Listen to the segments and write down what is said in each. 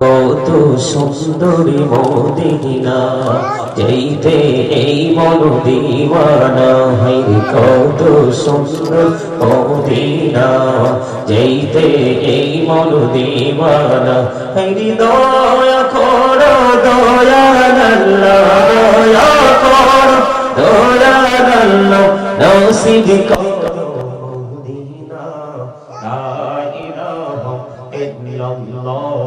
কত সুন্দরী মদিনা যাইতে এই মন দিওয়ানা হয় কত সুন্দর মদিনা যাইতে এই মন দিওয়ানা হয় দয়া করো দয়াল আল্লাহ দয়া করো দয়াল আল্লাহ নসিব করো মদিনা লা ইলাহা ইল্লাল্লাহ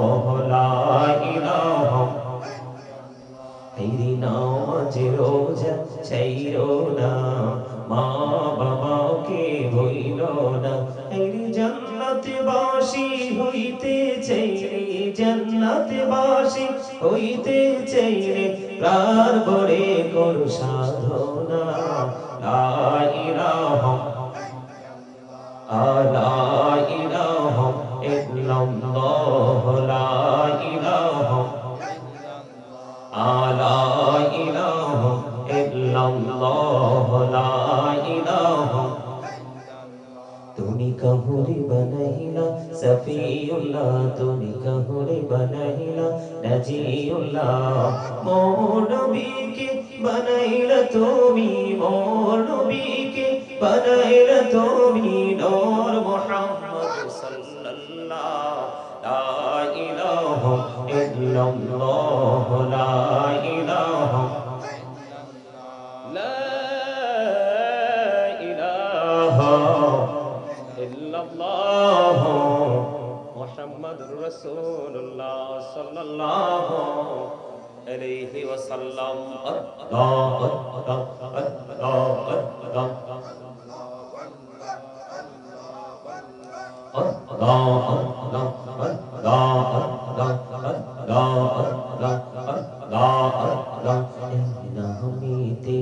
নামাজে রোজা ছাইরো না মা বাবাকে ভুইলো না জান্নাতে বাসী হইতে চাইলে জান্নাতে বাসী হইতে চাইলে প্রাণ ভরে করো সাধনা লা ইলাহা ইল্লাল্লাহ লা ইলাহা তুমি কাহুরে বানাইলা সফিউল্লাহ তুমি কাহুরে বানাইলা নাজিউল্লাহ মোর নবীকে বানাইলা তুমি মোর নবীকে বানাইলা তুমি নূর মুহাম্মদ সাল্লাল্লাহ লা ইলাহা ইল্লাল্লাহ লা ইলাহা লা ইলাহা ইল্লাল্লাহ মুহাম্মাদুর রাসূলুল্লাহ সাল্লাল্লাহু আলাইহি ওয়াসাল্লাম নামেতে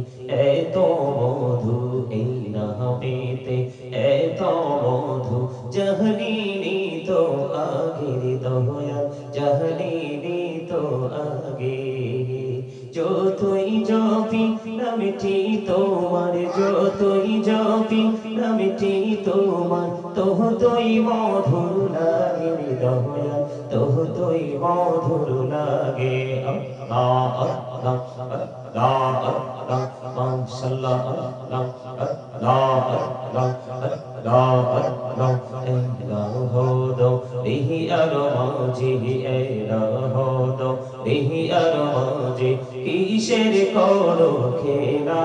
এত মধু এই নামেতে এত মধু জাহলিনি তো আগের দয়া জাহলিনি তো আগে যতই জপি নামটি তোমার যতই জপি নামটি তোমার ততই মধুর লাগে দয়া ততই মধুর লাগে আল্লাহ আল্লাহ আল্লাহ আল্লাহ মাশাআল্লাহ আল্লাহ আল্লাহ আল্লাহ আল্লাহ আল্লাহ এলাহো বিহি আর মাঝি এলাহো বিহি আর মাঝি কিসের করো খেলা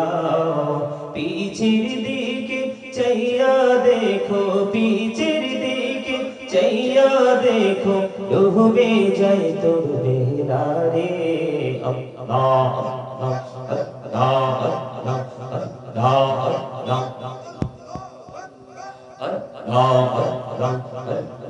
পিছের দিকে চাইয়া দেখো পিছের দিকে চাইয়া দেখো ডুবে যায় তোর বেলা রে আল্লাহ আল্লাহ আল্লাহ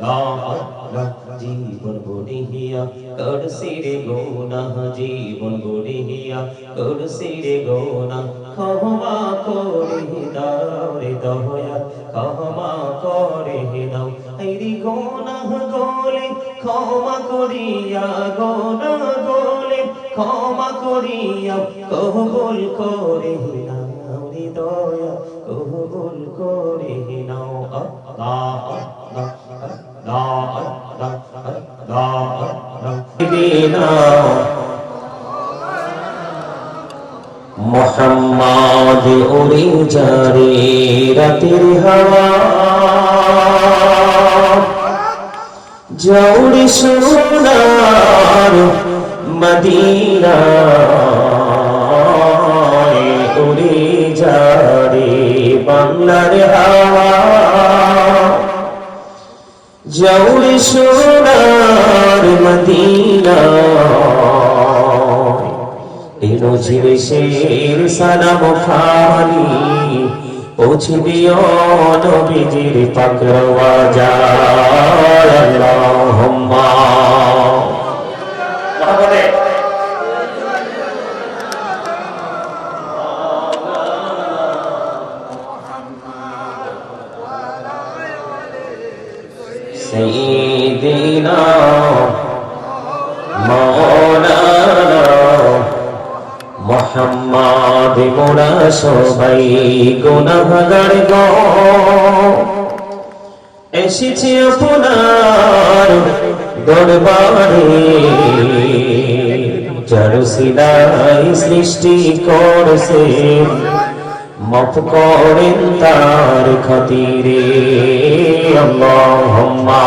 আল্লাহ আল্লাহ জীবন বড়িয়া করছি রে গুনাহ জীবন বড়িয়া করছি রে গুনাহ ক্ষমা করে দাও রে দয়া ক্ষমা করে দাও এই গুনাহ গলে ক্ষমা করিয়া গুনাহ গলে ক্ষমা করিয়া কবুল করে নাও রে দয়া কবুল করে নাও আল্লাহ আল্লাহ আল্লাহ আল্লাহ আল্লাহ আল্লাহ দিনা মুহাম্মদ উড়ে যারে রাতের হাওয়া জৌড়ে সোনার মদিনা উড়ে যারে বাংলার হাওয়া জৌড়ে সোনার মদিনা এলো জিবে শের সালাম খালি পৌঁছে দিও নবীজির পাক রওজা আল্লাহুম্মা সাইয়্যিদিনা মাওলানা মুহাম্মদ মোরা সবাই গুনাহগার গো এসেছি আপনার দরবারে যার সিলাই সৃষ্টি করছেন মাফ করেন তার খাতিরে আল্লাহুম্মা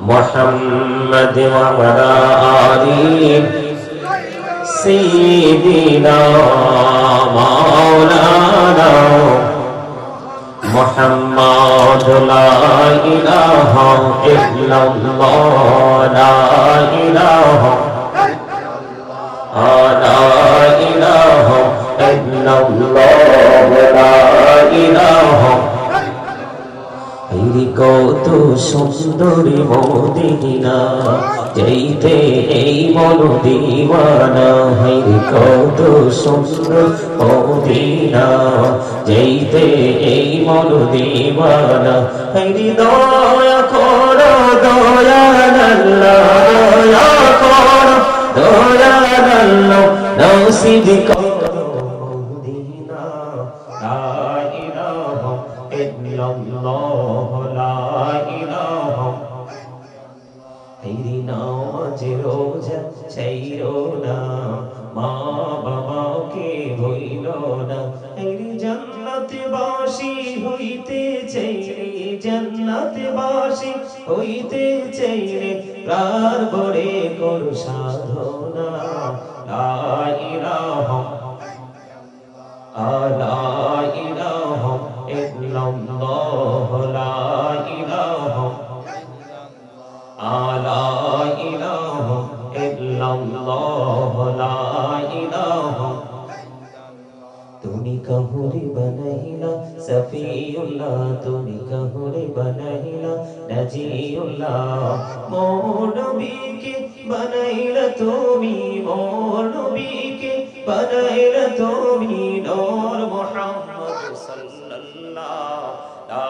محمد وعلى آله سيدنا مولانا محمد لا إله إلا الله لا إله إلا الله لا إله কত সুন্দরী মদিনা যাইতে এই মন দিওয়ানা হাইরে কত সুন্দর মদিনা যাইতে এই মন দিওয়ানা হাইরে দয়া করো দয়াল আল্লাহ দয়া করো দয়াল আল্লাহ নসিব করো মদিনা লা ইলাহা ইল্লাল্লাহ রোজা ছাইরো না মা বাবাকে ভইল না জান্নাতবাসী হইতে চাইলে জান্নাতবাসী হইতে চাইলে প্রাণ ভরে কর সাধনা লা ইলাহা ইল্লাল্লাহ লা ইলাহা তুমি কাহুরে বানাইলা সফিউল্লাহ তুমি কাহুরে বানাইলা নাজিউল্লাহ মোর নবীকে বানাইলা তুমি মোর নবীকে বানাইলা তুমি নূর মুহাম্মদ সাল্লাল্লাহ লা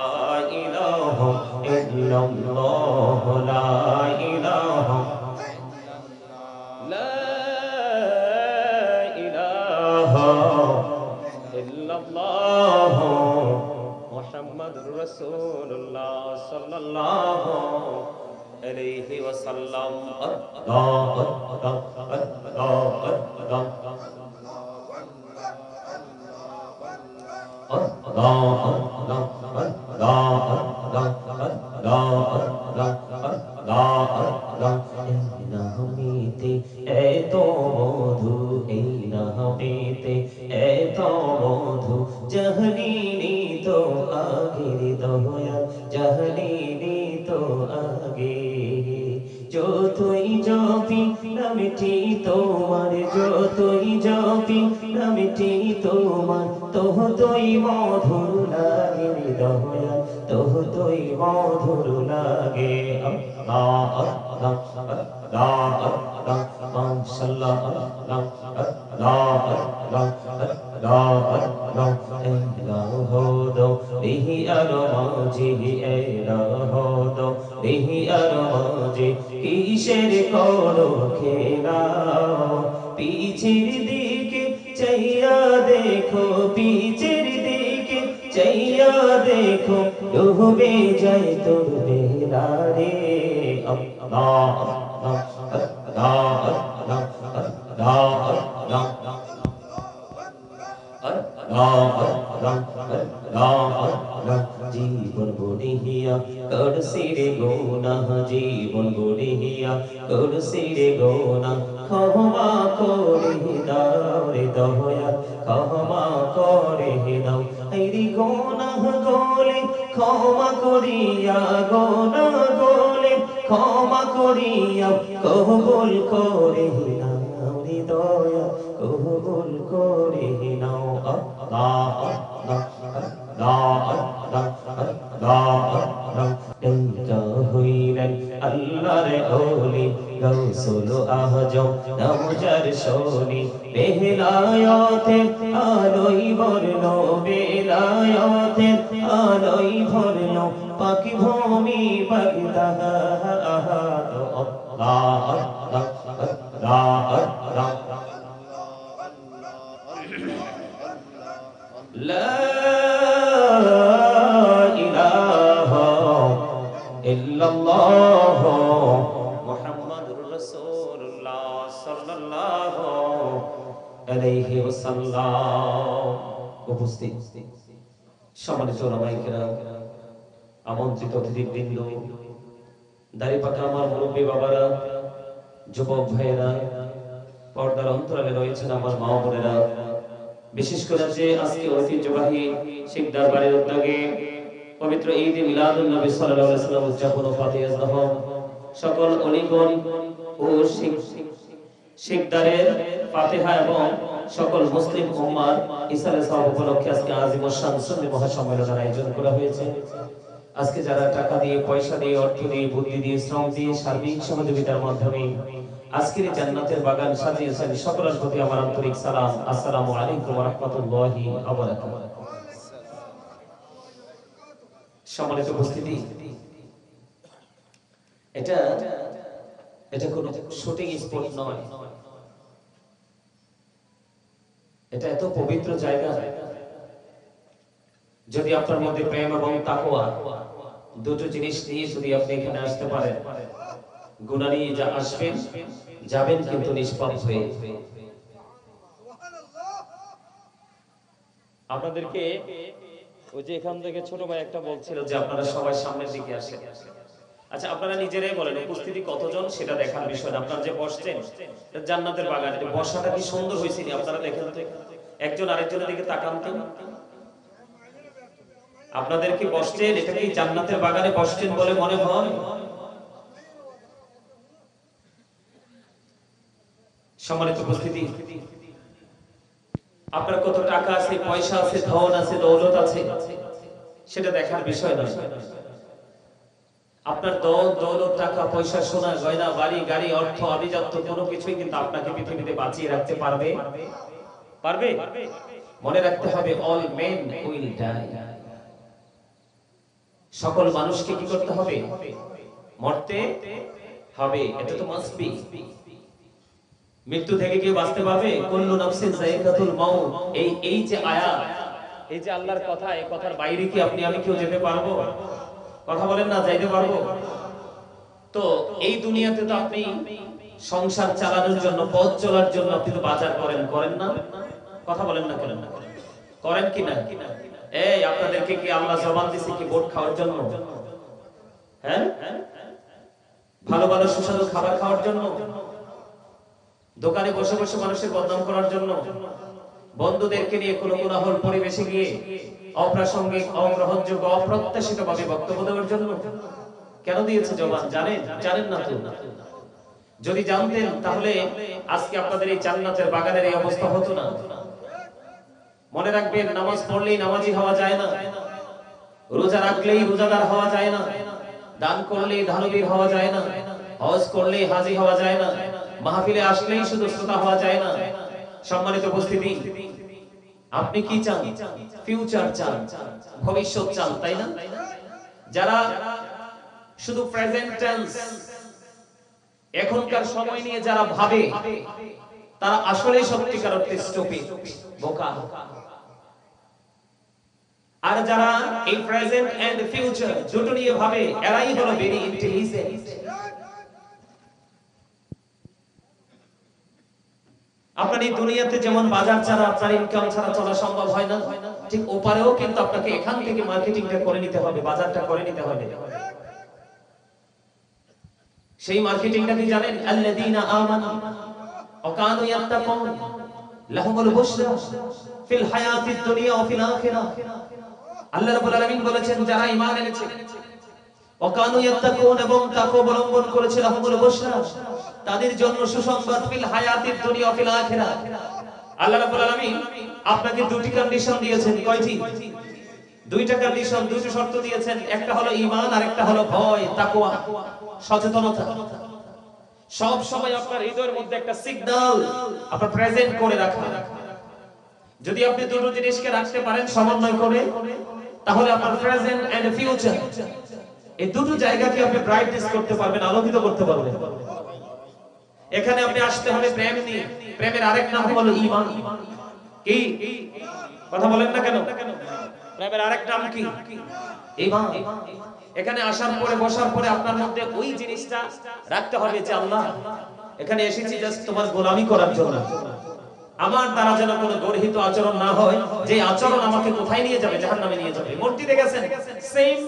ইলাহা ইল্লাল্লাহ লা ইলাহা মুহাম্মাদুর রাসূলুল্লাহ সাল্লাল্লাহু আলাইহি ওয়াসাল্লাম এত মধু এই নামেতে এত মধু জাহলিনি তো আগে দয়া জাহলিনি তো আগে যতই জপি নামটি তোমার যতই জপি নামটি তোমার ততই মধুর লাগে দয়া ততই মধুর লাগে আল্লাহ আল্লাহ আল্লাহ আল্লাহ মাশাআল্লাহ আল্লাহ আল্লাহ আল্লাহ হদো বিহি আর মাঝি হদো বিহি আর মাঝি কিসের করো খেলা পিছের দিকে চাইয়া দেখো পিছের দিকে চাইয়া দেখো ডুবে যায় তোর বেলা রে আল্লাহ আল্লাহ আল্লাহ আল্লাহ জীবন বড়িয়া করছি রে গোনা জীবন বড়িয়া করছি রে গোনা ক্ষমা করে দাও রে দয়া ক্ষমা করে দাও এই গোনা গোলে ক্ষমা করিয়া গোনা গোলে ক্ষমা করিয়া কবুল করে নাও রে দয়া কবুল করে নাও আল্লাহ আল্লাহ আল্লাহ আল্লাহ আল্লাহ হইলেন আল্লাহর ওলি গৌসুল আজম নামজার শোনি বেলায়েতে আলোই ভরলো বেলায়েতে আলোই ভরলো পাকি ভূমি বাগদাদ আল্লাহ আল্লাহ আল্লাহ ইল্লাল্লাহ মুহাম্মাদুর রাসূলুল্লাহ সাল্লাল্লাহু আলাইহি ওয়াসাল্লাম। উপস্থিত সম্মানিত ওলামায়ে কেরাম, আমন্ত্রিত অতিথিবৃন্দ, দাড়িপাকা আমার মুরব্বী বাবারা, যুবক ভাইয়েরা, পর্দার অন্তরালে রয়েছেন আমার মা বোনেরা, বিশেষ করে যে আজকে ঐতিহ্যবাহী শিখ দরবারের উদ্যোগে পবিত্র ঈদ মিলাদুন নবী সাল্লাল্লাহু আলাইহি ওয়াসাল্লাম উদযাপন ও ফাতিহা যখন সকল অলিগণ ও শিখদারের ফাতিহা এবং সকল মুসলিম উম্মার ইসালে সওয়াব উপলক্ষে আজকে আজিম শান সুন্নি মহাসম্মেলনের আয়োজন করা হয়েছে। আজকে যারা টাকা দিয়ে, পয়সা দিয়ে, অর্থ দিয়ে, বুদ্ধি দিয়ে, শ্রম দিয়ে, সার্বিক সহযোগিতার মাধ্যমে আজকের জান্নাতের বাগান সাজিয়েছেন, সকলের প্রতি আমার আন্তরিক সালাম। আসসালামু আলাইকুম ওয়া রাহমাতুল্লাহি ওয়া বারাকাতুহু। সম্মানিত উপস্থিতি, এটা কোনো শুটিং স্পট নয়, এটা এত পবিত্র জায়গা। যদি আপনার মধ্যে প্রেম এবং তাকওয়া দুটো জিনিস নিয়ে যদি আপনি এখানে আসতে পারেন, গুনাহ নিয়ে যা আসবেন যাবেন কিন্তু নিষ্পাপ হয়ে। আপনাদেরকে ওই যে এখান থেকে ছোট ভাই একটা বলছিল যে আপনারা সবাই সামনের দিকে আসেন। আচ্ছা, আপনারা নিজেরাই বলেন উপস্থিতি কতজন সেটা দেখার বিষয় না। আপনারা যে বসছেন জান্নাতের বাগান, এটা বসাটা কি সুন্দর হয়েছে আপনারা দেখেন তো, একজন আরেকজনের দিকে তাকান তো। আপনাদের কি বসছেন, এটা কি জান্নাতের বাগানে বসছেন বলে মনে হয়? সম্মানিত উপস্থিতি, আপনার কত টাকা আছে, পয়সা আছে, ধন আছে, দৌলত আছে সেটা দেখার বিষয় নয়। আপনার দৌলত, টাকা পয়সা, সোনা গয়না, বাড়ি গাড়ি, অর্থ, আভিজাত্য কোনো কিছুই কিন্তু আপনাকে পৃথিবীতে বাঁচিয়ে রাখতে পারবে? মনে রাখতে হবে, অল মেন উইল ডাই। সকল মানুষকে কি করতে হবে? মরতে হবে, এটা তো মাস্ট বি। মৃত্যু থেকে কি বাঁচতে পারবে? কুল্লু নাফসিন যায়িকাতুল মাউত, এই যে আয়াত, এই যে আল্লাহর কথা, এই কথার বাইরে কি আপনি আমি কেউ যেতে পারবো? কথা বলেন না, যাইতে পারবো? তো এই দুনিয়াতে তো আপনি সংসার চালানোর জন্য, পথ চলার জন্য আপনি তো বাজার করেন না? কথা বলেন না, করেন কি না? এই আপনাদেরকে কি আল্লাহ জবান দিয়েছে কি ভোট খাওয়ার জন্য? হ্যাঁ, ভালো ভালো সুস্বাদু খাবার খাওয়ার জন্য? দোকানে বসে বসে মানুষের বদনাম করার জন্য? বন্ধুদেরকে নিয়ে কোনো কোলাহল পরিবেশে গিয়ে অপ্রাসঙ্গিক, অগ্রহণযোগ্য, অপ্রত্যাশিত ভাবে বক্তব্য দেওয়ার জন্য? কেন দিয়েছে জবান জানেন না তো? যদি জানতেন তাহলে আজকে আপনাদের এই জান্নাতের বাগানের এই অবস্থা হতো না। মনে রাখবেন, নামাজ পড়লেই নামাজি হওয়া যায় না, রোজা রাখলেই রোজাদার হওয়া যায় না, দান করলেই দানবীর হওয়া যায় না, হজ করলেই হাজী হওয়া যায় না, মাহফিলে আসলেই শুধু শ্রোতা হওয়া যায় না। সম্মানিত উপস্থিতি, আপনি কি চান? ফিউচার চান, ভবিষ্যৎ চান, তাই না? যারা শুধু প্রেজেন্ট টেন্স, এখনকার সময় নিয়ে যারা ভাবে, তারা আসলে সত্যিকার অর্থে স্টুপিড, বোকা। আর যারা এই প্রেজেন্ট এন্ড ফিউচার দুটো নিয়ে ভাবে, এরাই হলো ভেরি ইন্টেলিজেন্ট। আপনার এই দুনিয়াতে যেমন বাজার ছাড়া, আপনার ইনকাম ছাড়া চলা সম্ভব হয় না, ঠিক ওপারেও কিন্তু আপনাকে এখান থেকে মার্কেটিংটা করে নিতে হবে, বাজারটা করে নিতে হবে। সেই মার্কেটিংটা কি জানেন? আল্লাযীনা আমানু ওয়া কানু ইয়াত্তাকুন লাহুমুল বুশরা ফিল হায়াতিদ দুনিয়া ওয়া ফিল আখিরাহ। আল্লাহ রাব্বুল আলামিন বলেছেন, যারা ঈমান এনেছে, ওয়া কানু ইয়াত্তাকুন, এবং তাকওয়া অবলম্বন করেছে, লাহুমুল বুশরা, তাদের জন্য সুসংবাদ, ফিল হায়াতিদ দুনিয়া ওয়া ফিল আখিরাহ। আল্লাহ রাব্বুল আলামিন আপনাকে দুটি কন্ডিশন দিয়েছেন। কয়টি? দুইটা কন্ডিশন, দুটো শর্ত দিয়েছেন। একটা হলো ঈমান, আর একটা হলো ভয়, তাকওয়া, সচেতনতা। সব সময় আপনার হৃদয়ের মধ্যে একটা সিগন্যাল আপনার প্রেজেন্ট করে রাখা। যদি আপনি দুটো জিনিসকে রাখতে পারেন সমন্বয় করে, তাহলে আপনার প্রেজেন্ট এন্ড ফিউচার, এই দুটো জায়গাকে আপনি ব্রাইটনেস করতে পারবেন, আলোকিত করতে পারবেন। এখানে আপনি আসতে হবে প্রেম নিয়ে। প্রেমের আরেক নাম হলো ঈমান। কি কথা বলেন না কেন? প্রেমের আরেক নাম কি? ঈমান। এখানে আসার পরে বসার পরে আপনার মধ্যে ওই জিনিসটা রাখতে হবে যে আল্লাহ এখানে এসেছি জাস্ট তোমার গোলামি করার জন্য, আমার দ্বারা যেন কোনো গর্হিত আচরণ না হয়, যে আচরণ আমাকে কোথায় নিয়ে যাবে, জাহান্নামে নিয়ে যাবে। মসজিদে গেছেন, সেম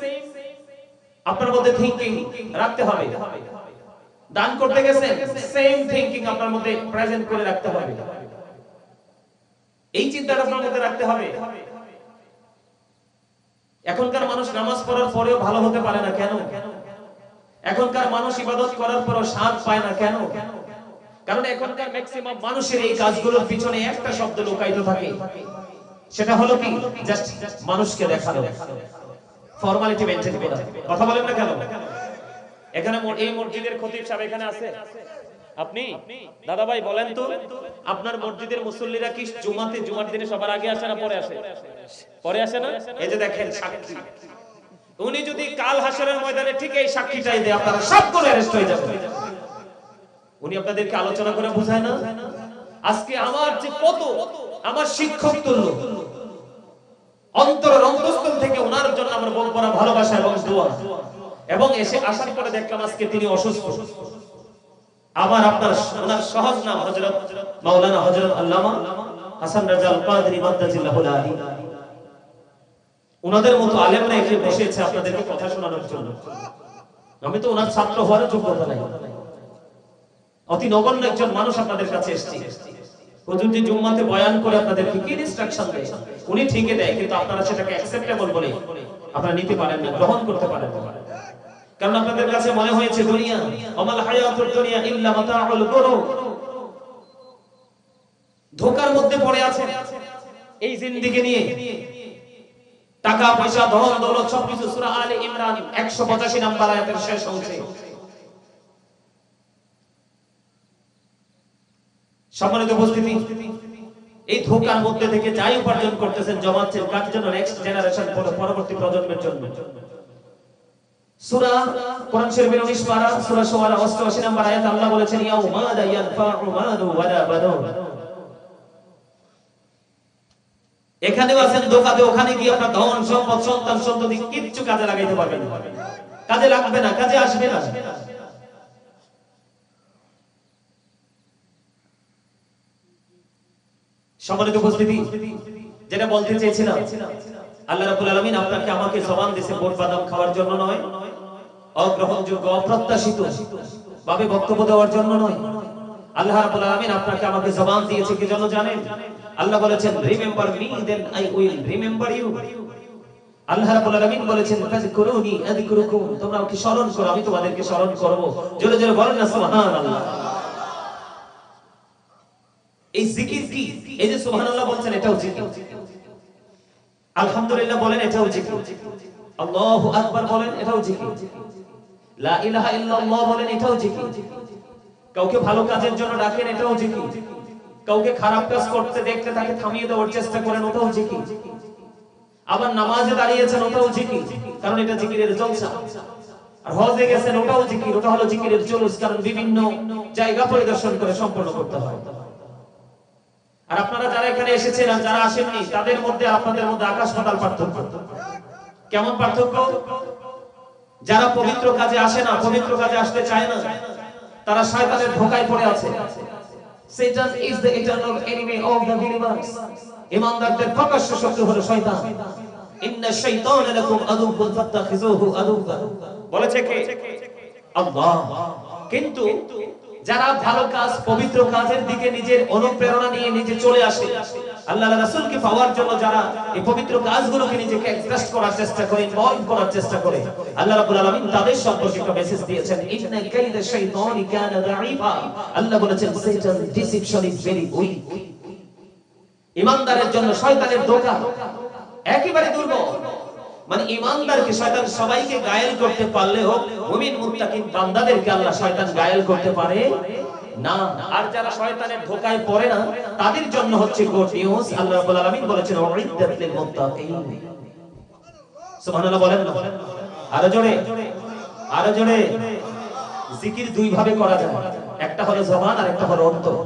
আপনার মধ্যে থিংকিং রাখতে হবে। দান করতে গেছেন, সেম থিংকিং আপনার মধ্যে প্রেজেন্ট করে রাখতে হবে। এই চিন্তাটা আপনার মধ্যে রাখতে হবে। এখনকার মানুষ নামাজ পড়ার পরেও ভালো হতে পারে না কেন? এখনকার মানুষ ইবাদত করার পরও স্বাদ পায় না কেন? কারণ এখনকার ম্যাক্সিমাম মানুষের এই কাজগুলোর পিছনে একটা শব্দ লুকায়িত থাকে, সেটা হলো কি? জাস্ট মানুষকে দেখানো, ফর্মালিটি মেইনটেইন করা। কথা বলেন না কেন? এখানে এই মসজিদের খতিব সাহেব এখানে আছে, আপনি দাদা ভাই বলেন তো, আপনার মসজিদের মুসল্লিরা কি জুমার দিনে সবার আগে আসে না পরে আসে? পরে আসে না? এই যে দেখেন সাক্ষী, উনি যদি কাল হাসরের ময়দানে ঠিক এই সাক্ষীটাই দেয়, আপনারা সব করে অ্যারেস্ট হয়ে যাবেন। উনি আপনাদেরকে আলোচনা করে বোঝায় না আজকে আমার যে কত আমার শিক্ষক তুল্য, অন্তরের অন্তঃস্থল থেকে ওনার জন্য আমার বল করা ভালোবাসা এবং দোয়া, এবং এসে আসার পরে দেখলাম আজকে তিনি অসুস্থ। আবার আপনার ওনার সহজ নাম হযরত মাওলানা হযরত আল্লামা হাসান রাজা আল কাদরি মাদ্দাজিল্লাহুল আলী, ওনাদের মতো আলেমরা এসে বসেছে আপনাদেরকে কথা শোনানোর জন্য। আমি তো ওনার ছাত্র হওয়ার যোগ্যতা নাই, অতি নগণ্য একজন মানুষ আপনাদের কাছে এসেছি। হুজুর যে জুম্মাতে বয়ান করে আপনাদেরকে কি ইনস্ট্রাকশন দেয়, উনি ঠিকই দেয়, কিন্তু আপনারা সেটাকে অ্যাকসেপ্টেবল বলে আপনারা নিতে পারেন না, গ্রহণ করতে পারেন না। কারণ আপনাদের কাছে মনে হয়েছে দুনিয়া আমাল হায়াতুদ দুনিয়া ইল্লা মাতাউল গুরুর, ধোঁকার মধ্যে পড়ে আছেন এই জিন্দেগি নিয়ে। টাকা পয়সা ধন দৌলত সবকিছু সূরা আলে ইমরান 185 নম্বর আয়াতের শেষ অংশে। সম্মানিত উপস্থিতি, এই ধোঁকার মধ্যে থেকে যাই উপার্জন করতেছেন জমাচ্ছেন কার জন্য? নেক্সট জেনারেশন, পরবর্তী প্রজন্মের জন্য। সূরা কোরআন শরীফের 19 পারা সূরা শুআরা 88 নম্বর আয়াত আল্লাহ বলেছেন ইয়াউমা লা ইয়ানফাউ মালু ওয়ালা বানুন। এখানেও আছেন ধোঁকাতে, ওখানে গিয়ে আপনার ধন সম্পদ সন্তান সন্ততি কিচ্ছু কাজে লাগাইতে পারবেন না, কাজে লাগবে না, কাজে আসবে না। সম্মানিত উপস্থিতি, যেটা বলতে চেয়েছিলাম, আল্লাহ রাব্বুল আলামিন আপনাকে আমাকে জবান দিয়েছে ভোট বাদাম খাওয়ার জন্য নয়, অগ্রহণযোগ্য অপ্রত্যাশিত ভাবে বক্তব্য দেওয়ার জন্য নয়। আল্লাহ রাব্বুল আলামিন আপনাকে আমাকে জবান দিয়েছে কি জন্য জানেন? আল্লাহ বলেছেন remember me then I will remember you. Allah রাব্বুল আলামিন বলেছেন ফাযকুরুনি আযকুরুকুম, তোমরা আমাকে স্মরণ করো আমি তোমাদেরকে স্মরণ করব। জোরে জোরে বলেন না সুবহানাল্লাহ। এই জিকির কি? এই যে সুবহানাল্লাহ বলছেন এটাও জিকির, আলহামদুলিল্লাহ বলেন এটাও জিকির, আল্লাহু আকবার বলেন এটাও জিকির, লা ইলাহা ইল্লাল্লাহ বলেন এটাও জিকির। কাউকে ভালো কাজের জন্য ডাকেন এটাও জিকির, কাউকে খারাপ কাজ করতে দেখলে তাকে থামিয়ে দেওয়ার চেষ্টা করেন ওটাও জিকির। আবার নামাজে দাঁড়িয়েছেন ওটাও জিকির, কারণ এটা জিকিরের জলসা। আর হজে গেছেন ওটাও জিকির, ওটা হলো জিকিরের জুলুস, কারণ বিভিন্ন জায়গা পরিদর্শন করে সম্পন্ন করতে হয়। আর আপনারা যারা এখানে এসেছেন আর যারা আসেননি তাদের মধ্যে আপনাদের মধ্যে আকাশ পাতাল পার্থক্য। কেমন পার্থক্য? যারা পবিত্র কাজে আসে না, পবিত্র কাজে আসতে চায় না, তারা শয়তানের ধোঁকায় পড়ে আছে। Satan is the eternal enemy of the believers. ঈমানদারদের প্রকাশ্য শত্রু হলো শয়তান। ইন্না শাইতানা লাকুম আদুউন ফাত্তাখিযুহু আদুওয়া, বলেছে কে? আল্লাহ। কিন্তু যারা ভালো কাজ পবিত্র কাজের দিকে নিজের অনুপ্রেরণা নিয়ে নিজে চলে আসে, আল্লাহর রাসূলকে পাওয়ার জন্য যারা এই পবিত্র কাজগুলোকে নিজেকে এক্সপ্রেস করার চেষ্টা করে, ইনভলভ করার চেষ্টা করে, আল্লাহ রাব্বুল আলামিন তাদের সম্পর্কে একটা মেসেজ দিয়েছেন, ইন্না কাইদা শাইতানি কানা দাঈফা। আল্লাহ বলেছেন শয়তান ডিসিপশন ইজ ভেরি উইক। ঈমানদারের জন্য শয়তানের ধোঁকা একেবারে দুর্বল। মানে ঈমানদারকে শয়তান সবাইকে গায়েল করতে পারলেও মুমিন মুত্তাকিন বান্দাদেরকে আল্লাহ শয়তান গায়েল করতে পারে না। আর যারা শয়তানের ধোঁকায় পড়ে না তাদের জন্য হচ্ছে গুড নিউজ। আল্লাহ রাব্বুল আলামিন বলেছেন উইদ্দাত লিল মুত্তাকিন। সুবহানাল্লাহ বলেন না, আরো জোরে, আরো জোরে। জিকির দুই ভাবে করা যায়, একটা হলো জবান আর একটা হলো অন্তর।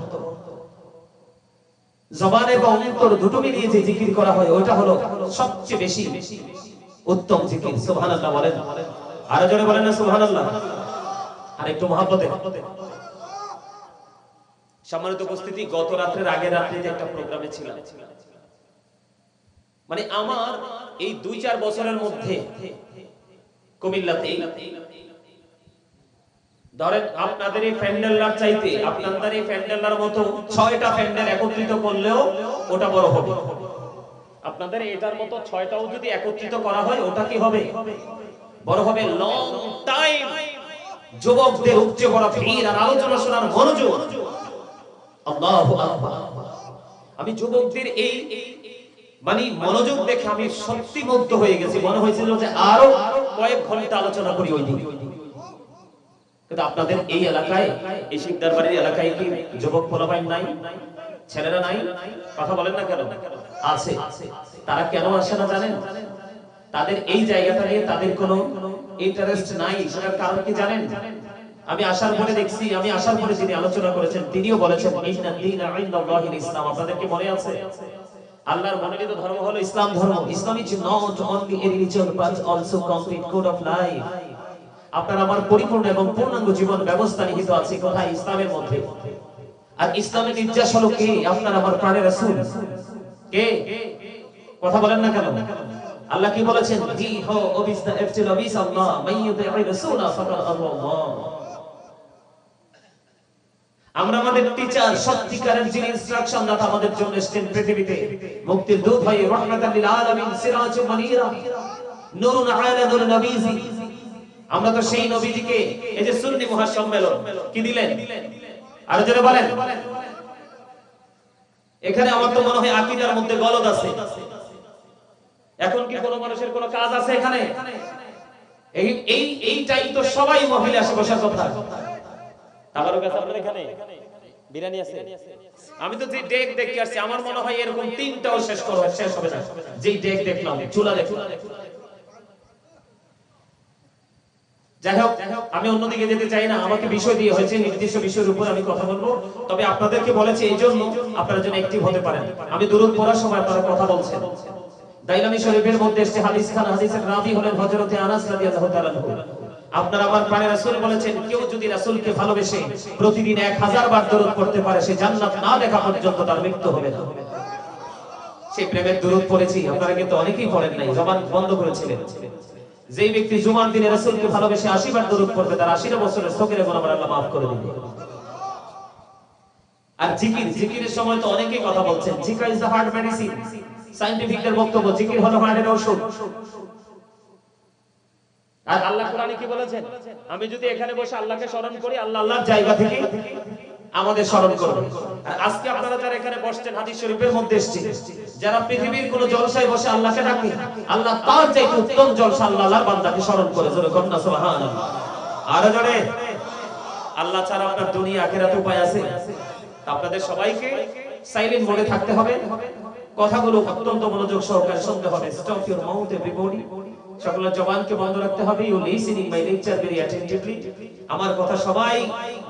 জবান এবং অন্তর দুটো মিলিয়ে যে জিকির করা হয় ওটা হলো সবচেয়ে বেশি উত্তম জিকির। সুবহানাল্লাহ বলেন, আরো জোরে বলেন না সুবহানাল্লাহ। আর একটু মহব্বতে। সম্মানিত উপস্থিতি, গত রাত্রের আগের রাত্রিতে একটা প্রোগ্রামে ছিলাম। মানে আমার এই 2-4 বছরের মধ্যে কুমিল্লাতে ধরেন আপনাদের এই প্যান্ডেলটার চাইতে আপনাদের এই প্যান্ডেলটার মতো 6টা প্যান্ডেল একত্রিত করলেও ওটা বড় হবে। আপনাদের এটার মতো 6টাও যদি একত্রিত করা হয় ওটা কি হবে? বড় হবে। লং টাইম যুবকদের উপচে পড়া ভিড় আর আলোচনা শোনার মনোযোগ। আল্লাহু আকবার। আমি যুবকদের এই মানে মনোযোগ দেখে আমি সত্যি মুগ্ধ হয়ে গেছি। মনে হয়েছিল যে আরো কয়েক ঘন্টা আলোচনা করি ওই দিন। কিন্তু আপনাদের এই এলাকায়, এই শিকদার বাড়ির এলাকায় কি যুবক পোলাপাইন নাই? ছেলেরা নাই? কথা বলেন না কেন? আছে। তারা কেন আসে না জানেন? তাদের এই জায়গাটা নিয়ে তাদের কোনো ইন্টারেস্ট নাই। সেটার কারণ কি জানেন? আমি আসার পরে দেখছি, আমি আসার পরে যিনি আলোচনা করেছেন তিনিও বলেছেন ইন্না দীনা ইনদাল্লাহিল ইসলাম। আপনাদের কি মনে আছে? আল্লাহর মনোনীত ধর্ম হলো ইসলাম ধর্ম। Islam is not only a religion but also complete code of life. আপনার আমার পরিপূর্ণ এবং পূর্ণাঙ্গ জীবন ব্যবস্থা নিহিত আছে কোথায়? ইসলামের মধ্যে। আর ইসলামের নির্যাস হলো কে? আপনার আমার প্রাণের রাসূল। কে? কথা বলেন না কেন? আল্লাহ কি বলেছেন? হি হো অবিস দা এফটিল অবিস আল্লাহ মাইয়ুতি'র রাসূলা ফাকাদ আল্লাহ। আমরা আমাদের টিচার সত্যিকারের যিনি ইনস্ট্রাকশন দাতা আমাদের জন্য এসেছেন পৃথিবীতে মুক্তির দূত হয়ে, রাহমাতাল লিল আলামিন, সিরাজুম মুনীরা, নূরুন আলা নূর নবীজি। আমরা তো সেই নবীজিকে এই যে সুন্নি মহাসম্মেলন কি দিলেন? আর যারা বলেন এখানে আমার তো মনে হয় আকীদার মধ্যে গলদ আছে। এখন কি কোনো মানুষের কোনো কাজ আছে এখানে? এইটাই তো সবাই মহিলা আসে বসার কথা। আমারও কাছে আপনাদের এখানে বিরিয়ানি আছে। আমি তো যে ডেক দেখতে আসছি আমার মনে হয় এরকম 3টাও শেষ হবে না। যেই ডেক দেখলাম, চুলা দেখলাম। যাই হোক, আমি অন্যদিকে যেতে চাই না। আমাকে বিষয় দিয়ে হয়েছে, নির্দিষ্ট বিষয়ের উপর আমি কথা বলবো। তবে আপনাদেরকে বলেছি এই জন্য আপনারা যেন অ্যাক্টিভ হতে পারেন। আমি দুরূদ পড়ার সময় আপনারা কথা বলছেন। দাইলামি শরীফের মধ্যে এসেছে হাদিস খান, হাদিসের রাবি হলেন হযরতে আনাস রাদিয়াল্লাহু তাআলা। আপনার আমার প্রাণের রাসূল বলেছেন কেউ যদি রাসূলকে ভালোবেসে প্রতিদিন 1000 বার দরুদ পড়তে পারে সে জান্নাত না দেখা পর্যন্ত তার মৃত্যু হবে না। সেই প্রেমের দরুদ পড়েছি। আপনারা কিন্তু অনেকেই পড়েন নাই, জবান বন্ধ করেছিলেন। যেই ব্যক্তি জুমার দিনে রাসূলকে ভালোবেসে 80 বার দরুদ পড়বে তার 80 বছরের সগীরা গুনাহ আল্লাহ maaf করে দিবেন। আর জিকিরের সময় তো অনেকেই কথা বলছেন। জিকির ইজ দ্য হার্ট মেডিসিন। সায়েন্টিফিকদের বক্তব্য জিকির হলো হার্টের ঔষধ। আর আল্লাহ কোরআনে কি বলেছেন? আমি যদি এখানে বসে আল্লাহকে স্মরণ করি, আল্লাহ আল্লাহর জায়গা থেকে আমাদের স্মরণ করবে। আর আজকে আপনারা যারা এখানে বসছেন হাদিস শরীফের মধ্যে এসেছে, যারা পৃথিবীর কোন জলসায় বসে আল্লাহকে ডাকে, আল্লাহ তার চাইতে উত্তম জলসা আল্লাহর বান্দাকে স্মরণ করে। জোরে কন্না সুবহানাল্লাহ। আর জোরে আল্লাহ ছাড়া আপনার দুনিয়া আখিরাত উপায় আছে? আপনাদের সবাইকে সাইলেন্ট মোডে থাকতে হবে। কথাগুলো অত্যন্ত মনোযোগ সহকারে শুনতে হবে। Stop your mouth everybody. সকলের জবানকে বন্ধ রাখতে হবে। You listening my lecture very attentively. আমার কথা সবাই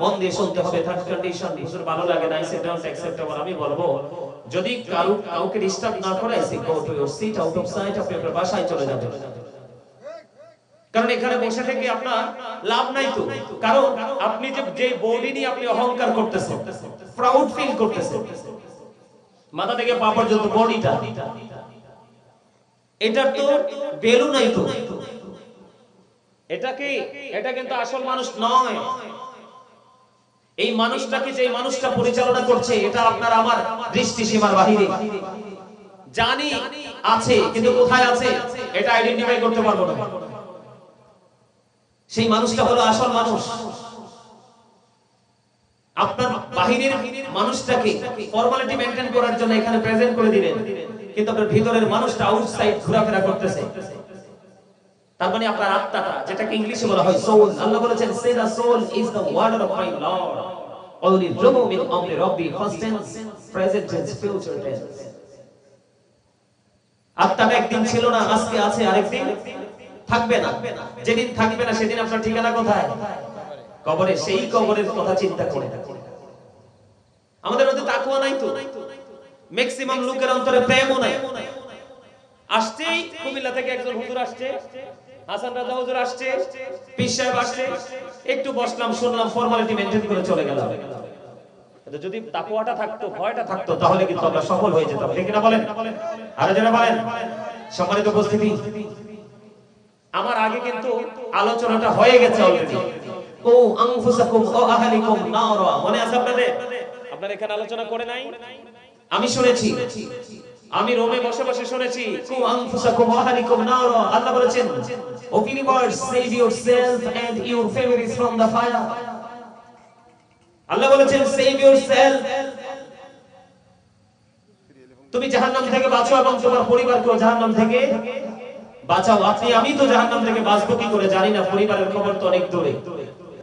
মন দিয়ে শুনতে হবে। থার্ড কন্ডিশন, হুজুর ভালো লাগে না, সে ডোন্ট অ্যাকসেপ্টেবল। আমি বলবো যদি কাউকে ডিস্টার্ব না করে say go to your seat, out of sight, আপনি আপনার বাসায় চলে যাবেন। কারণ এখানে বসে থেকে আপনার লাভ নাই তো। কারণ আপনি যে বডি নিয়ে আপনি অহংকার করতেছেন, প্রাউড ফিল করতেছেন, মাথা থেকে পা পর্যন্ত বডিটা, এটা তো ভ্যালু নাই তো। এটা কিন্তু আসল মানুষ নয়। এই মানুষটাকে যে মানুষটা পরিচালনা করছে এটা আপনার আমার দৃষ্টি সীমার বাহিরে। জানি আছে কিন্তু কোথায় আছে এটা আইডেন্টিফাই করতে পারবো না। সেই মানুষটা হলো আসল মানুষ। আপনার বাহিরের মানুষটাকে ফর্মালিটি মেইনটেইন করার জন্য এখানে প্রেজেন্ট করে দিলেন, কিন্তু আপনার ভিতরের মানুষটা আউটসাইড ঘোরাফেরা করতেছে। তার মানে আপনার আত্মাটা, যেটাকে ইংলিশে বলা হয় সোল। আল্লাহ বলেছেন say the soul is the word of my lord only remo min amri rabbi past tense present tense future tense। আত্মাটা একদিন ছিল না, আজকে আছে, আরেকদিন থাকবে না। যেদিন থাকবে না সেদিন আপনার ঠিকানা কোথায়? কবরে। সেই কবরের কথা চিন্তা করে আমাদের মধ্যে তাকওয়া নাই তো। ম্যাক্সিমাম লোকের অন্তরে প্রেমও নাই। আসছেই কুমিল্লা থেকে একজন হুজুর আসছে, হাসান রাজা হুজুর আসছে, পীর সাহেব আসছে, একটু বসলাম, শুনলাম, ফর্মালিটি মেইনটেইন করে চলে গেলাম। যদি তাকওয়াটা থাকতো, ভয়টা থাকতো, তাহলে কিন্তু আমরা সফল হয়ে যেতাম। ঠিক না বলেন? আরে যারা বলেন, সম্মানিত উপস্থিতি, আমার আগে কিন্তু আলোচনাটা হয়ে গেছে অলরেডি। ও আনফুসাকুম ও আহলিকুম নারা, মনে আছে আপনাদের? আপনারা এখানে আলোচনা করে নাই? আমি শুনেছি, আমি রোমে বসে বসে শুনেছি। কু আনফুসাকুম ওয়া আহলিকুম নারা, আল্লাহ বলেছেন, ও believers, save yourself and your families from the fire. আল্লাহ বলেছেন save yourself, তুমি জাহান্নাম থেকে বাঁচো এবং তোমার পরিবারকেও জাহান্নাম থেকে বাঁচাও। আপনি আমি তো জাহান্নাম থেকে বাঁচবো কি করে জানি না, পরিবারের খবর তো অনেক দূরে।